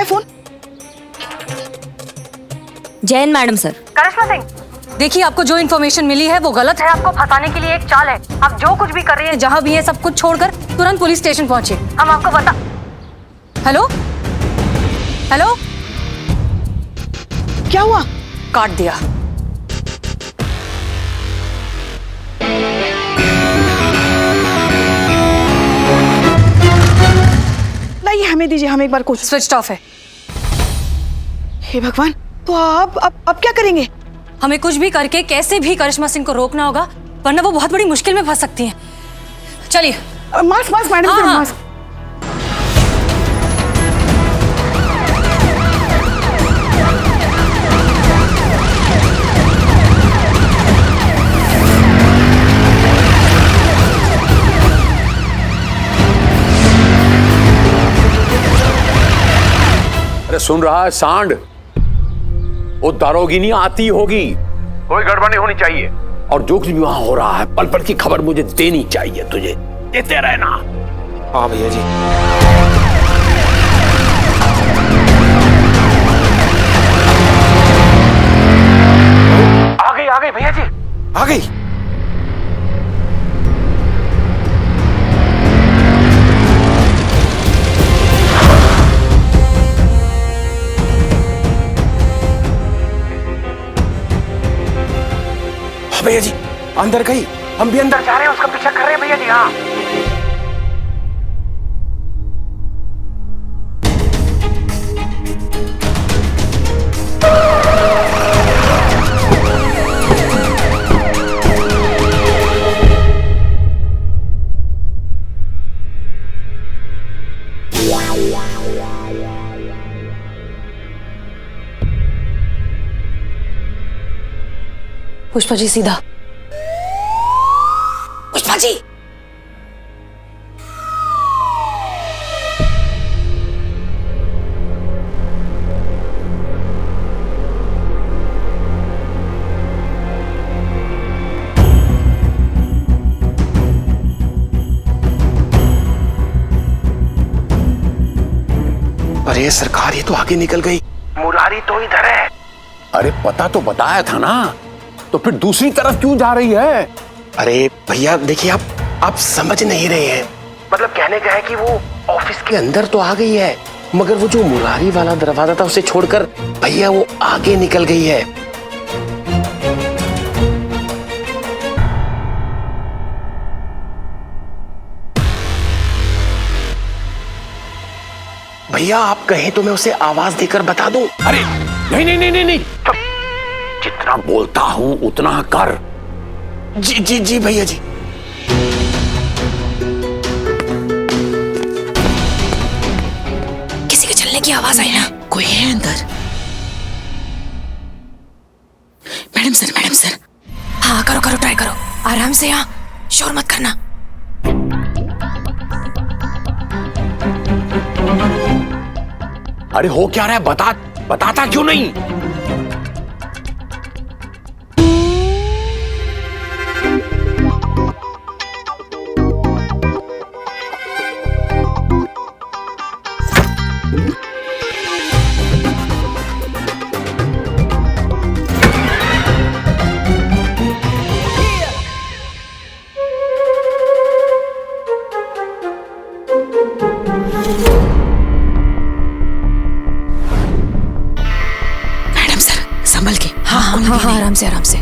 है phone? Jain madam sir. Karishma Singh, देखिए आपको जो इन्फॉर्मेशन मिली है वो गलत है। आपको फंसाने के लिए एक चाल है। आप जो कुछ भी कर रही हैं, जहाँ भी है, सब कुछ छोड़कर तुरंत पुलिस स्टेशन पहुंचे। हम आपको बता। हेलो हेलो, क्या हुआ? काट दिया। नहीं, हमें दीजिए, हम एक बार कोशिश। स्विच ऑफ है। हे भगवान, तो अब क्या करेंगे? हमें कुछ भी करके कैसे भी करिश्मा सिंह को रोकना होगा, वरना वो बहुत बड़ी मुश्किल में फंस सकती हैं। चलिए। मास्क मास्क मैडम, हाँ, हाँ। मास्क। अरे सुन रहा है सांड? वो दारोगिनी आती होगी, कोई गड़बड़ नहीं होनी चाहिए। और जो कुछ भी वहां हो रहा है पल पल की खबर मुझे देनी चाहिए, तुझे देते रहना। हाँ भैया जी। आ गई भैया जी, आ गई। भैया जी अंदर गई, हम भी अंदर जा रहे हैं, उसका पीछा कर रहे हैं भैया जी। हाँ पुष्पा जी सीधा। पुष्पा जी। अरे सरकार, ये तो आगे निकल गई। मुरारी तो इधर है। अरे पता तो बताया था ना, तो फिर दूसरी तरफ क्यों जा रही है? अरे भैया देखिए, आप समझ नहीं रहे हैं। मतलब कहने का है कि वो ऑफिस के अंदर तो आ गई है, मगर वो जो मुरारी वाला दरवाजा था उसे छोड़कर भैया वो आगे निकल गई है। भैया आप कहें तो मैं उसे आवाज देकर बता दूं। अरे नहीं नहीं नहीं नहीं नहीं, जितना बोलता हूं उतना कर। जी जी जी भैया जी। किसी के चलने की आवाज आई ना? कोई है अंदर? Madam sir. हाँ करो ट्राई करो, आराम से, यहाँ शोर मत करना। अरे हो क्या रहा है, बताता क्यों नहीं? संभल के। हाँ, आराम से।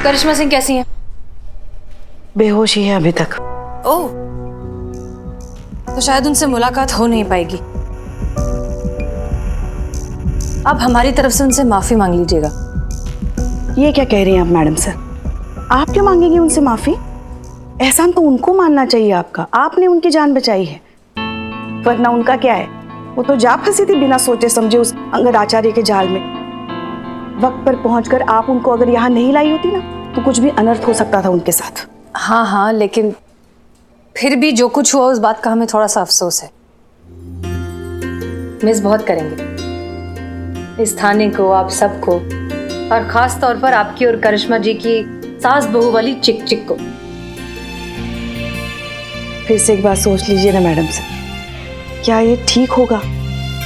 करिश्मा सिंह कैसी हैं? बेहोश ही है अभी तक। ओह, तो शायद उनसे मुलाकात हो नहीं पाएगी। अब हमारी तरफ से उनसे माफी मांग लीजिएगा। ये क्या कह रही हैं आप मैडम सर? आप क्यों मांगेंगी उनसे माफी? एहसान तो उनको मानना चाहिए आपका, आपने उनकी जान बचाई है। वरना उनका क्या है, वो तो जा फंसी थी बिना सोचे समझे उस अंगद आचार्य के जाल में। वक्त पर पहुंचकर आप उनको अगर यहाँ नहीं लाई होती ना, तो कुछ भी अनर्थ हो सकता था उनके साथ। हाँ हाँ, लेकिन फिर भी जो कुछ हुआ उस बात का हमें थोड़ा सा अफसोस है। मिस बहुत करेंगे इस थाने को, आप सबको, और खास तौर पर आपकी और करिश्मा जी की सास बहू वाली चिक चिक को। फिर से एक बार सोच लीजिए ना मैडम सर, क्या ये ठीक होगा?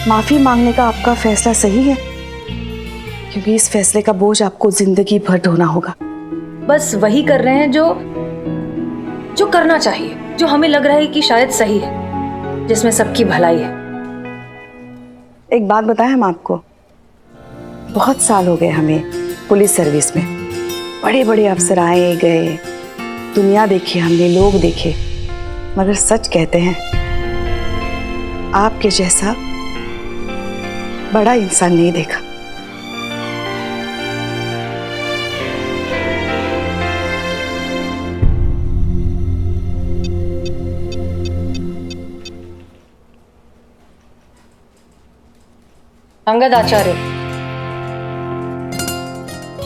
माफी मांगने का आपका फैसला सही है? क्योंकि इस फैसले का बोझ आपको जिंदगी भर ढोना होगा। बस वही कर रहे हैं जो करना चाहिए, जो हमें लग रहा है कि शायद सही है, जिसमें सबकी भलाई है। एक बात बताएं हम आपको, बहुत साल हो गए हमें पुलिस सर्विस में। बड़े बड़े अफसर आए गए, दुनिया देखी हमने, लोग देखे, मगर सच कहते हैं आपके जैसा बड़ा इंसान नहीं देखा। अंगद आचार्य,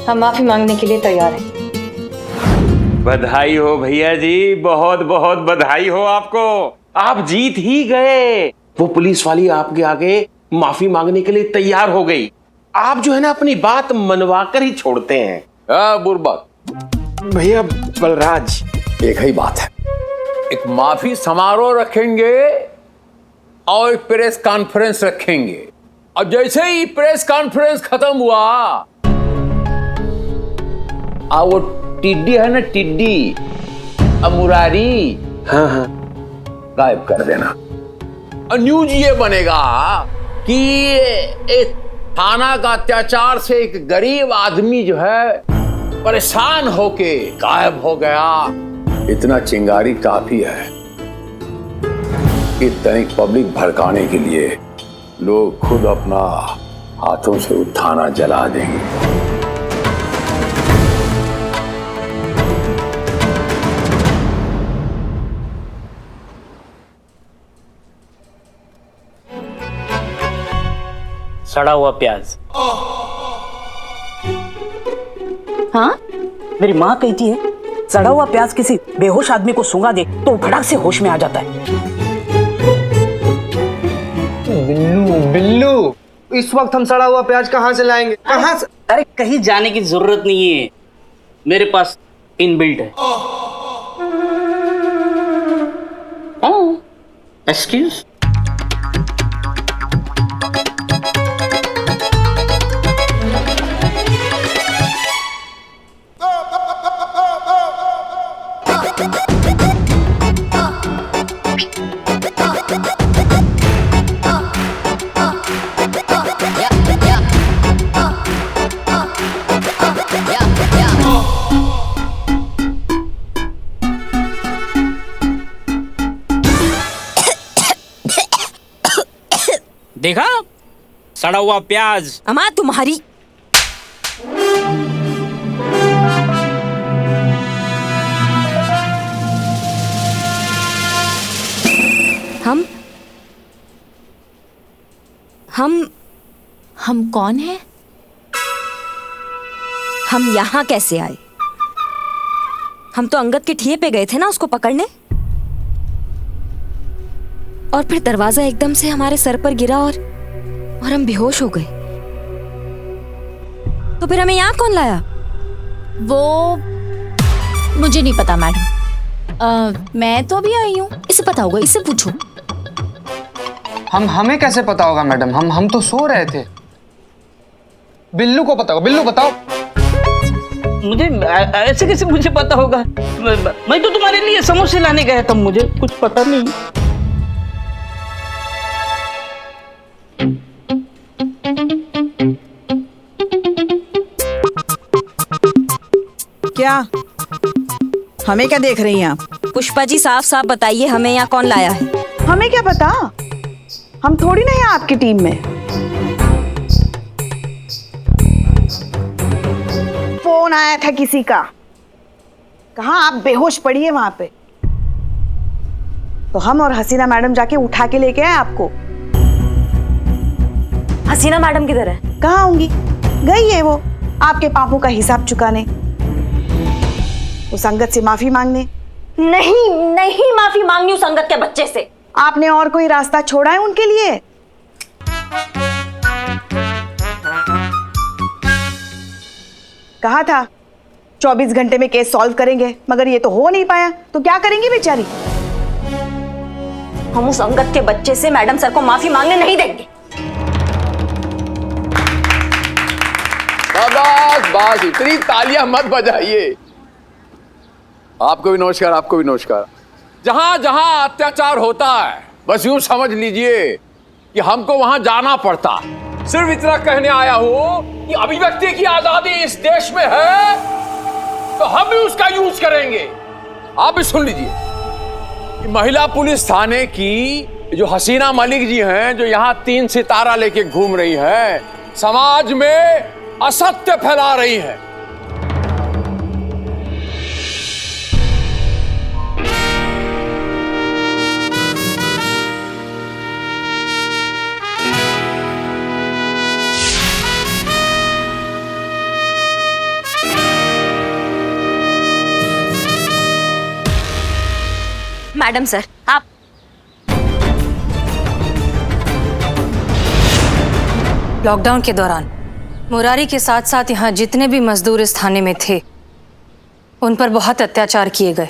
हम माफी मांगने के लिए तैयार हैं। बधाई हो भैया जी, बहुत बहुत बधाई हो आपको। आप जीत ही गए। वो पुलिस वाली आपके आगे माफी मांगने के लिए तैयार हो गई। आप जो है ना अपनी बात मनवा कर ही छोड़ते हैं। बुर्बक भैया बलराज, एक ही बात है, एक माफी समारोह रखेंगे और एक प्रेस कॉन्फ्रेंस रखेंगे। और जैसे ही प्रेस कॉन्फ्रेंस खत्म हुआ, वो टिड्डी है ना, टिड्डी मुरारी, हाँ हाँ, गायब कर देना। और न्यूज ये बनेगा कि एक थाना का अत्याचार से एक गरीब आदमी जो है परेशान होके गायब हो गया। इतना चिंगारी काफी है कि तनिक पब्लिक भड़काने के लिए लोग खुद अपना हाथों से वो थाना जला देंगे। सड़ा हुआ प्याज। हाँ, मेरी माँ कहती है सड़ा हुआ प्याज किसी बेहोश आदमी को सूंघा दे तो फटाक से होश में आ जाता है। बिल्लू बिल्लू, इस वक्त हम सड़ा हुआ प्याज कहाँ से लाएंगे? कहाँ से? अरे कहीं जाने की जरूरत नहीं है, मेरे पास इनबिल्ट है। एक्सक्यूज। देखा, सड़ा हुआ प्याज। अम्मा तुम्हारी। हम कौन हैं? हम यहाँ कैसे आए? हम तो अंगद के ठिये पे गए थे ना उसको पकड़ने, और फिर दरवाजा एकदम से हमारे सर पर गिरा और हम बेहोश हो गए। तो फिर हमें यहाँ कौन लाया? वो मुझे नहीं पता मैडम, मैं तो अभी आई हूँ। इसे पता होगा, इससे पूछो। हमें कैसे पता होगा मैडम? हम तो सो रहे थे। बिल्लू को पता होगा। बिल्लू बताओ। मुझे ऐसे कैसे मुझे पता होगा? मैं तो तुम्हारे लिए समोसे लाने गया था, मुझे कुछ पता नहीं। क्या? हमें क्या देख रही हैं आप? पुष्पा जी साफ साफ बताइए, हमें यहाँ कौन लाया है? हमें क्या पता, हम थोड़ी ना हैं आपकी टीम में। फोन आया था किसी का। कहाँ आप बेहोश पड़ी है वहां पे, तो हम और हसीना मैडम जाके उठा के लेके आए आपको। हसीना मैडम किधर है? कहाँ होंगी, गई है वो आपके पापों का हिसाब चुकाने, वो संगत से माफी मांगने। नहीं नहीं, माफी मांगनी हूँ संगत के बच्चे से। आपने और कोई रास्ता छोड़ा है उनके लिए? कहा था 24 घंटे में केस सॉल्व करेंगे, मगर ये तो हो नहीं पाया, तो क्या करेंगी बेचारी? हम उस अंगद के बच्चे से मैडम सर को माफी मांगने नहीं देंगे। बस बस, इतनी तालियां मत बजाइए। आपको भी नमस्कार, आपको भी नमस्कार। जहां जहां अत्याचार होता है बस यूं समझ लीजिए कि हमको वहां जाना पड़ता। सिर्फ इतना कहने आया हूं कि अभिव्यक्ति की आजादी इस देश में है तो हम भी उसका यूज करेंगे। आप भी सुन लीजिए कि महिला पुलिस थाने की जो हसीना मलिक जी हैं, जो यहां 3 सितारा लेके घूम रही हैं, समाज में असत्य फैला रही हैं। मैडम सर, आप लॉकडाउन के दौरान मुरारी के साथ साथ यहाँ जितने भी मजदूर इस थाने में थे उन पर बहुत अत्याचार किए गए।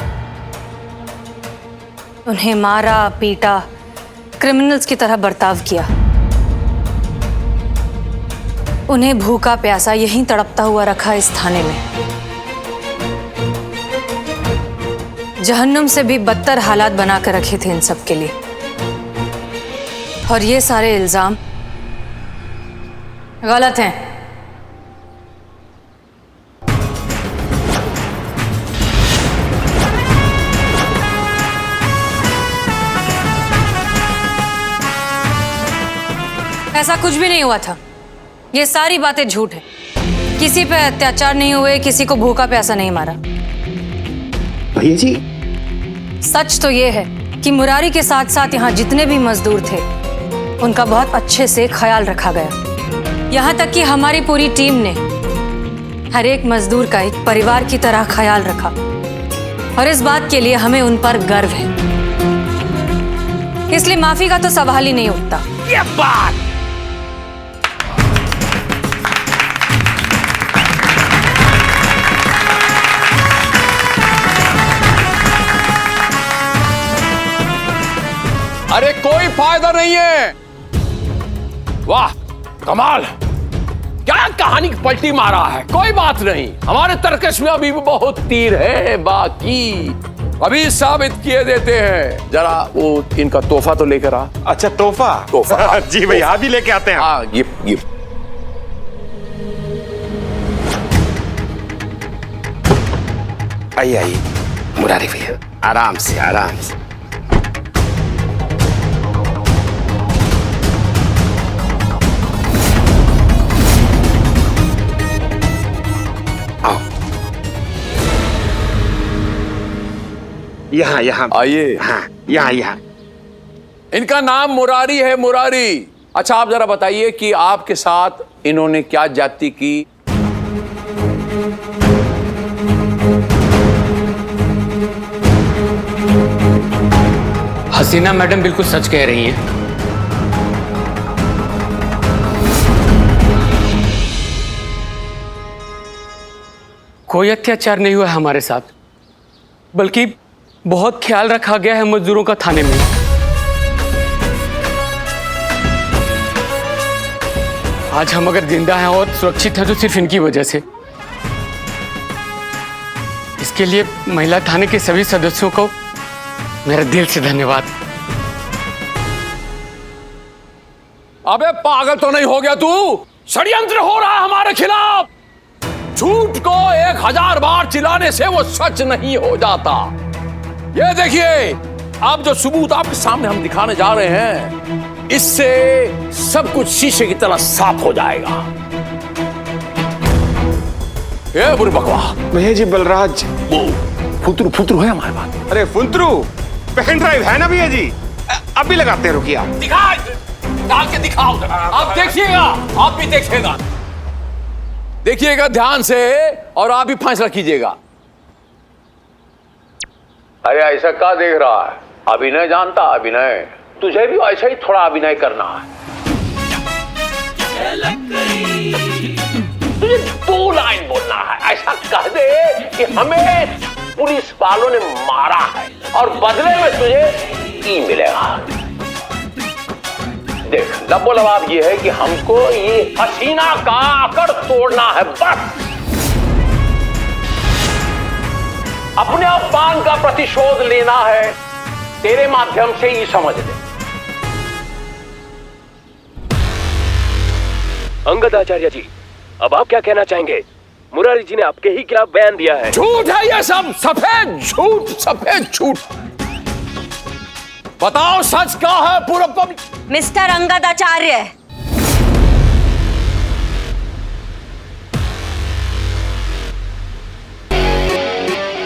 उन्हें मारा पीटा, क्रिमिनल्स की तरह बर्ताव किया। उन्हें भूखा प्यासा यहीं तड़पता हुआ रखा इस थाने में। जहन्नुम से भी बदतर हालात बनाकर रखे थे इन सब के लिए। और ये सारे इल्जाम गलत हैं। ऐसा कुछ भी नहीं हुआ था। ये सारी बातें झूठ है। किसी पे अत्याचार नहीं हुए, किसी को भूखा प्यासा नहीं मारा। भैया जी, सच तो ये है कि मुरारी के साथ साथ यहाँ जितने भी मजदूर थे उनका बहुत अच्छे से ख्याल रखा गया। यहाँ तक कि हमारी पूरी टीम ने हर एक मजदूर का एक परिवार की तरह ख्याल रखा और इस बात के लिए हमें उन पर गर्व है। इसलिए माफी का तो सवाल ही नहीं उठता। ये बात अरे कोई फायदा नहीं है। वाह कमाल, क्या कहानी की पलटी मारा है। कोई बात नहीं, हमारे तर्कश में अभी भी बहुत तीर है बाकी, अभी साबित किए देते हैं। जरा वो इनका तोहफा तो लेकर आ। अच्छा तोहफा? तोहफा जी भैया, अभी लेके आते हैं। हाँ, गिफ्ट गिफ्ट। आइए आइए मुरारी भैया, आराम से आराम से। आओ, यहाँ यहाँ आइए। हाँ, यहाँ यहाँ। इनका नाम मुरारी है, मुरारी। अच्छा आप जरा बताइए कि आपके साथ इन्होंने क्या जाति की? हसीना मैडम बिल्कुल सच कह रही हैं। कोई अत्याचार नहीं हुआ है हमारे साथ, बल्कि बहुत ख्याल रखा गया है मजदूरों का थाने में। आज हम अगर जिंदा हैं और सुरक्षित हैं तो सिर्फ इनकी वजह से। इसके लिए महिला थाने के सभी सदस्यों को मेरे दिल से धन्यवाद। अबे पागल तो नहीं हो गया तू? षड्यंत्र हो रहा है हमारे खिलाफ। झूठ को 1000 बार चिल्लाने से वो सच नहीं हो जाता। ये देखिए, अब जो सबूत आपके सामने हम दिखाने जा रहे हैं, इससे सब कुछ शीशे की तरह साफ हो जाएगा। ए बुरी बकवा, भैया जी बलराज वो फुतरू फुतरू है हमारे पास। अरे फुंतरू पेन ड्राइव है ना भैया जी, अभी लगाते हैं, रुकिए आप। दिखा, डाल के दिखाओ, आप देखिएगा, आप भी देखिएगा, देखिएगा ध्यान से और आप भी फैसला कीजिएगा। अरे ऐसा क्या देख रहा है? अभिनय जानता, अभिनय तुझे भी ऐसा ही थोड़ा अभिनय करना है। तुझे 2 लाइन बोलना है, ऐसा कह दे कि हमें पुलिस वालों ने मारा है और बदले में तुझे ई मिलेगा। देख लबोलबाब ये है कि हमको ये हसीना का आकड़ तोड़ना है, बस अपने अपमान का प्रतिशोध लेना है, तेरे माध्यम से ही समझ ले। अंगद आचार्य जी, अब आप क्या कहना चाहेंगे? मुरारी जी ने आपके ही खिलाफ बयान दिया है। झूठ है ये सब, सफेद झूठ, सफेद झूठ। बताओ सच क्या है पूरा पब्लिक? मिस्टर अंगद आचार्य,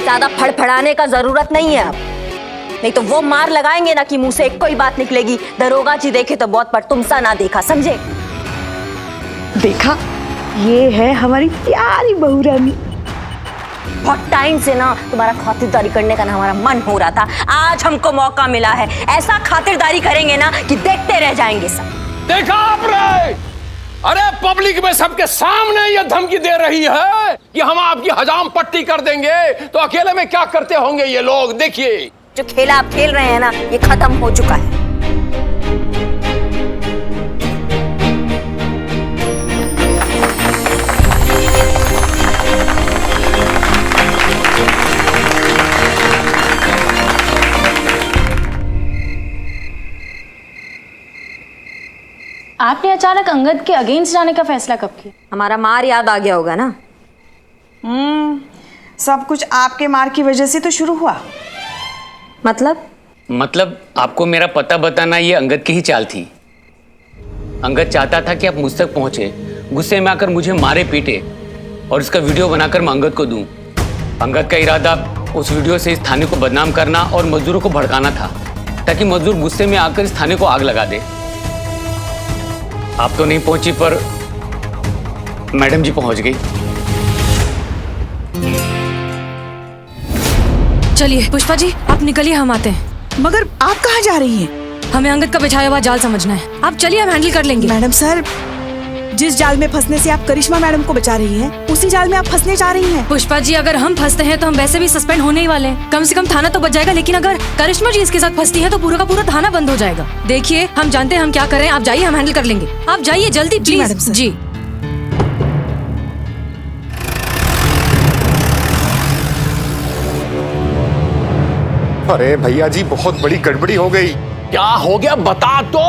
ज्यादा फड़फड़ाने का जरूरत नहीं है अब, नहीं तो वो मार लगाएंगे ना कि मुंह से एक कोई बात निकलेगी। दरोगा जी देखे तो बहुत, पर तुमसा ना देखा, समझे? देखा, ये है हमारी प्यारी बहू रानी। बहुत टाइम से ना तुम्हारा खातिरदारी करने का ना हमारा मन हो रहा था, आज हमको मौका मिला है। ऐसा खातिरदारी करेंगे ना कि देखते रह जाएंगे सब। देखा आपने? अरे पब्लिक में सबके सामने ये धमकी दे रही है कि हम आपकी हजाम पट्टी कर देंगे, तो अकेले में क्या करते होंगे ये लोग? देखिए, जो खेला आप खेल रहे हैं ना, ये खत्म हो चुका है। आपने अचानक अंगद के अगेंस्ट जाने का फैसला कब किया? हमारा मार याद आ गया होगा ना। सब कुछ आपके मार की वजह से तो शुरू हुआ। मतलब आपको मेरा पता बताना ये अंगद की ही चाल थी। अंगद चाहता था कि आप मुझ तक पहुंचे, गुस्से में आकर मुझे मारे पीटे और इसका वीडियो बनाकर मैं अंगद को दूं। अंगद का इरादा उस वीडियो से इस थाने को बदनाम करना और मजदूरों को भड़काना था, ताकि मजदूर गुस्से में आकर इस थाने को आग लगा दे। आप तो नहीं पहुंची, पर मैडम जी पहुंच गई। चलिए पुष्पा जी, आप निकलिए, हम आते हैं। मगर आप कहाँ जा रही हैं? हमें अंगद का बिछाया हुआ जाल समझना है। आप चलिए, हम हैंडल कर लेंगे। मैडम सर, जिस जाल में फंसने से आप करिश्मा मैडम को बचा रही हैं, उसी जाल में आप फंसने जा रही हैं। पुष्पा जी, अगर हम फंसते हैं तो हम वैसे भी सस्पेंड होने ही वाले हैं। कम से कम थाना तो बच जाएगा, लेकिन अगर करिश्मा जी इसके साथ फंसती है तो पूरा का पूरा थाना बंद हो जाएगा। देखिए, हम जानते हैं हम क्या करें, आप जाइए, हम हैंडल कर लेंगे। आप जाइए जल्दी प्लीज। Madam sir. जी। अरे भैया जी, बहुत बड़ी गड़बड़ी हो गई। क्या हो गया बता दो।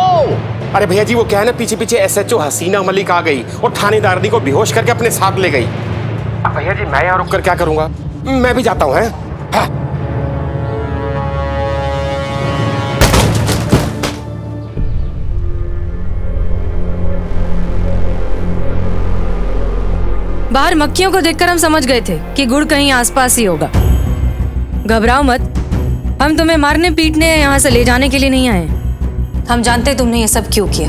अरे भैया जी, वो क्या है ना, पीछे पीछे SHO हसीना मलिक आ गई और थानेदारनी को बेहोश करके अपने साथ ले गई। अब भैया जी, मैं यहाँ रुक कर क्या करूंगा? मैं भी जाता हूँ। हाँ। बाहर मक्खियों को देखकर हम समझ गए थे कि गुड़ कहीं आसपास ही होगा। घबराओ मत, हम तुम्हें मारने पीटने यहाँ से ले जाने के लिए नहीं आए। हम जानते तुमने ये सब क्यों किया।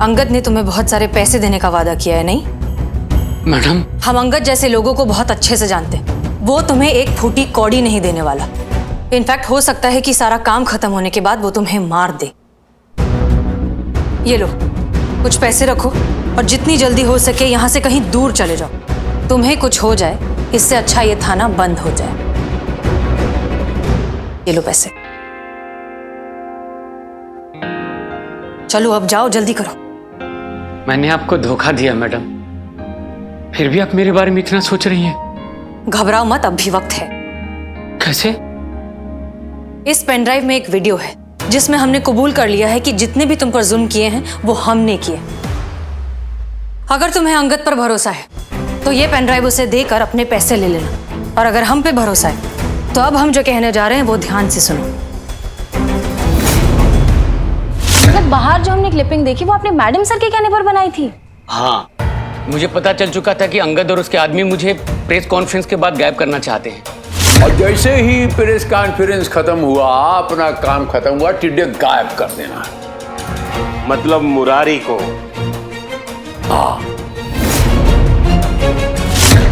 अंगद ने तुम्हें बहुत सारे पैसे देने का वादा किया है, नहीं? मैडम, हम अंगद जैसे लोगों को बहुत अच्छे से जानते हैं। वो तुम्हें एक फूटी कौड़ी नहीं देने वाला। इनफैक्ट हो सकता है कि सारा काम खत्म होने के बाद वो तुम्हें मार दे। ये लो, कुछ पैसे रखो और जितनी जल्दी हो सके यहाँ से कहीं दूर चले जाओ। तुम्हें कुछ हो जाए, इससे अच्छा ये थाना बंद हो जाए। ये लो पैसे, चलो अब जाओ, जल्दी करो। मैंने आपको धोखा दिया मैडम, फिर भी आप मेरे बारे में इतना सोच रही हैं। घबराओ मत, अब भी वक्त है। कैसे? इस पेनड्राइव में एक वीडियो है जिसमें हमने कबूल कर लिया है कि जितने भी तुम पर जुल्म किए हैं वो हमने किए। अगर तुम्हें अंगद पर भरोसा है तो ये पेनड्राइव उसे देकर अपने पैसे ले लेना, और अगर हम पे भरोसा है तो अब हम जो कहने जा रहे हैं वो ध्यान से सुनो। मतलब बाहर जो हमने क्लिपिंग देखी वो आपने मैडम सर के कहने पर बनाई थी? हाँ, मुझे पता चल चुका था कि अंगद और उसके आदमी मुझे प्रेस कॉन्फ्रेंस के बाद गायब करना चाहते हैं। और जैसे ही प्रेस कॉन्फ्रेंस खत्म हुआ, अपना काम खत्म हुआ, टिड्डे गायब कर देना। मतलब मुरारी को? हाँ।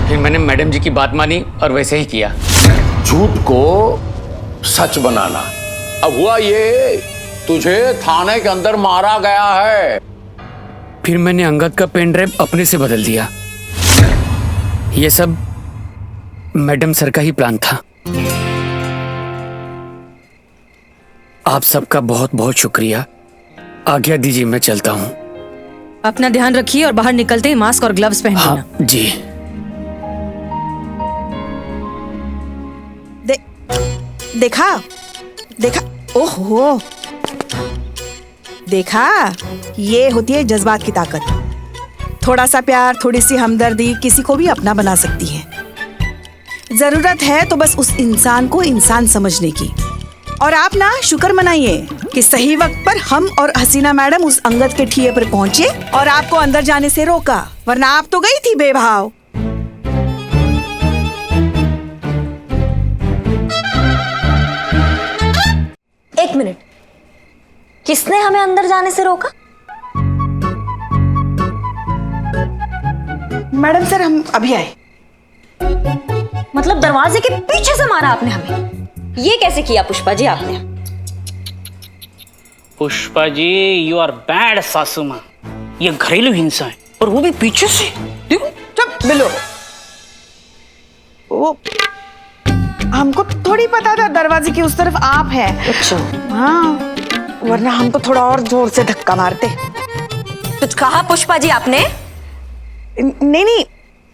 फिर मैंने मैडम जी की बात मानी और वैसे ही किया। झूठ को सच बनाना। अब हुआ ये, तुझे थाने के अंदर मारा गया है। फिर मैंने अंगद का पेन ड्राइव अपने से बदल दिया। ये सब मैडम सर का ही प्लान था। आप सबका बहुत बहुत शुक्रिया। आज्ञा दीजिए, मैं चलता हूँ। अपना ध्यान रखिए और बाहर निकलते ही मास्क और ग्लव्स पहन लेना। हाँ जी। देखा देखा, ओहो, देखा, ये होती है जज्बात की ताकत। थोड़ा सा प्यार, थोड़ी सी हमदर्दी किसी को भी अपना बना सकती है। जरूरत है तो बस उस इंसान को इंसान समझने की। और आप ना शुक्र मनाइए कि सही वक्त पर हम और हसीना मैडम उस अंगद के ठिये पर पहुंचे और आपको अंदर जाने से रोका, वरना आप तो गई थी बेभाव। एक मिनट, किसने हमें अंदर जाने से रोका? मैडम सर, हम अभी आए। मतलब दरवाजे के पीछे से मारा आपने हमें? ये कैसे किया पुष्पा जी आपने? Pushpa ji, you are bad सासू माँ। ये घरेलू हिंसा है, और वो भी पीछे से। देखो, चुप बिलो। वो हमको थोड़ी पता था दरवाजे की उस तरफ आप हैं। अच्छा। हाँ, वरना हम तो थोड़ा और जोर से धक्का मारते। कुछ कहा पुष्पा जी आपने? नहीं नहीं,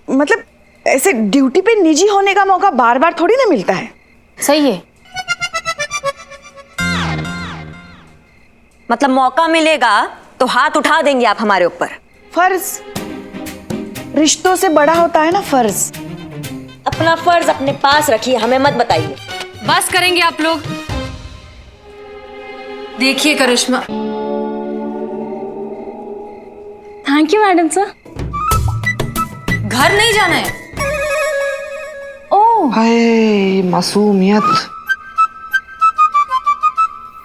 मतलब ऐसे ड्यूटी पे निजी होने का मौका बार बार थोड़ी ना मिलता है। सही है। मतलब मौका मिलेगा तो हाथ उठा देंगे आप हमारे ऊपर? फर्ज रिश्तों से बड़ा होता है ना, फर्ज। अपना फर्ज अपने पास रखिए, हमें मत बताइए। बस करेंगे आप लोग। देखिए Karishma. Thank you madam sir. घर नहीं जाना है। ओह, हाय मासूमियत।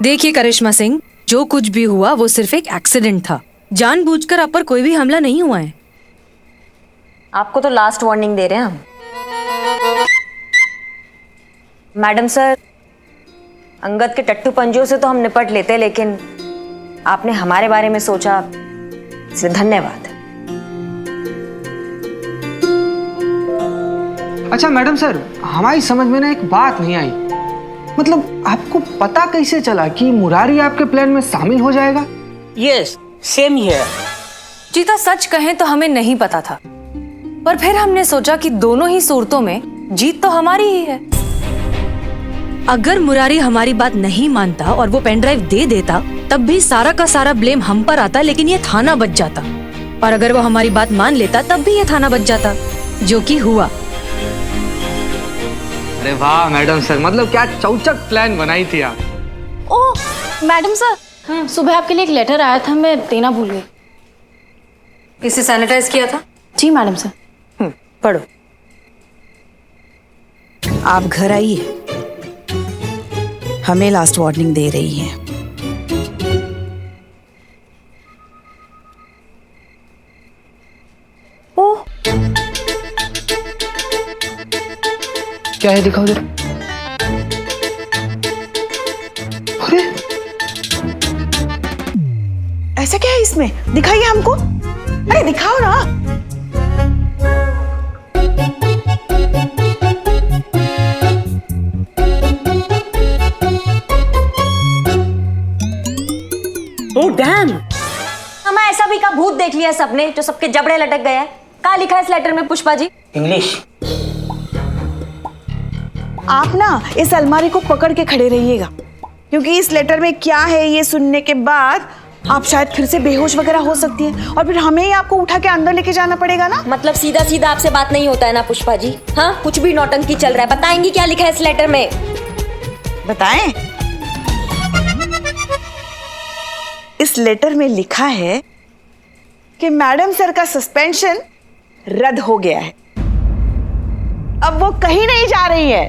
देखिए करिश्मा सिंह, जो कुछ भी हुआ वो सिर्फ एक एक्सीडेंट था। जानबूझकर आप पर कोई भी हमला नहीं हुआ है। आपको तो लास्ट वार्निंग दे रहे हैं हम। मैडम सर, अंगद के टट्टू पंजों से तो हम निपट लेते, लेकिन आपने हमारे बारे में सोचा, इसलिए धन्यवाद। अच्छा मैडम सर, हमारी समझ में ना एक बात नहीं आई। मतलब आपको पता कैसे चला कि मुरारी आपके प्लान में शामिल हो जाएगा? Yes, same here. जीता, सच कहें तो हमें नहीं पता था, पर फिर हमने सोचा कि दोनों ही सूरतों में जीत तो हमारी ही है। अगर मुरारी हमारी बात नहीं मानता और वो पेन ड्राइव दे देता, तब भी सारा का सारा ब्लेम हम पर आता, लेकिन ये थाना बच जाता। और अगर वो हमारी बात मान लेता, तब भी ये थाना बच जाता, जो कि हुआ। अरे वाह मैडम सर, मतलब क्या चौचक प्लान बनाई थी आप। ओह मैडम सर, सुबह आपके लिए एक लेटर आया था, मैं देना भूल गई। इसे सैनिटाइज किया था? जी मैडम सर। पढ़ो। आप घर आइए, हमें लास्ट वार्निंग दे रही हैं। ओह, क्या है दिखाओ जरा। अरे ऐसा क्या है इसमें? दिखाइए हमको। अरे दिखाओ ना। ओह डैम, हमें ऐसा भी का भूत देख लिया सबने, जो सबके जबड़े लटक गए हैं। क्या लिखा है इस लेटर में पुष्पा जी? इंग्लिश। आप ना इस अलमारी को पकड़ के खड़े रहिएगा, क्योंकि इस लेटर में क्या है ये सुनने के बाद आप शायद फिर से बेहोश वगैरह हो सकती हैं, और फिर हमें ही आपको उठा के अंदर लेके जाना पड़ेगा ना। मतलब सीधा सीधा आपसे बात नहीं होता है ना पुष्पा जी? हाँ, कुछ भी नौटंकी चल रहा है। बताएंगी क्या लिखा है इस लेटर में? बताएं? इस लेटर में लिखा है कि मैडम सर का सस्पेंशन रद्द हो गया है। अब वो कहीं नहीं जा रही है।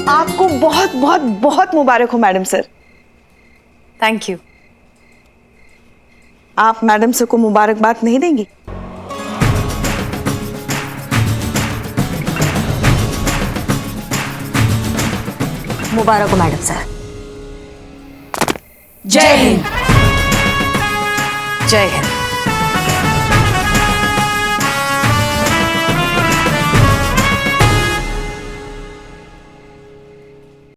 आपको बहुत बहुत बहुत मुबारक हो मैडम सर। Thank you. आप मैडम सर को मुबारकबाद नहीं देंगी? मुबारक हो मैडम सर। जय हिंद। जय हिंद।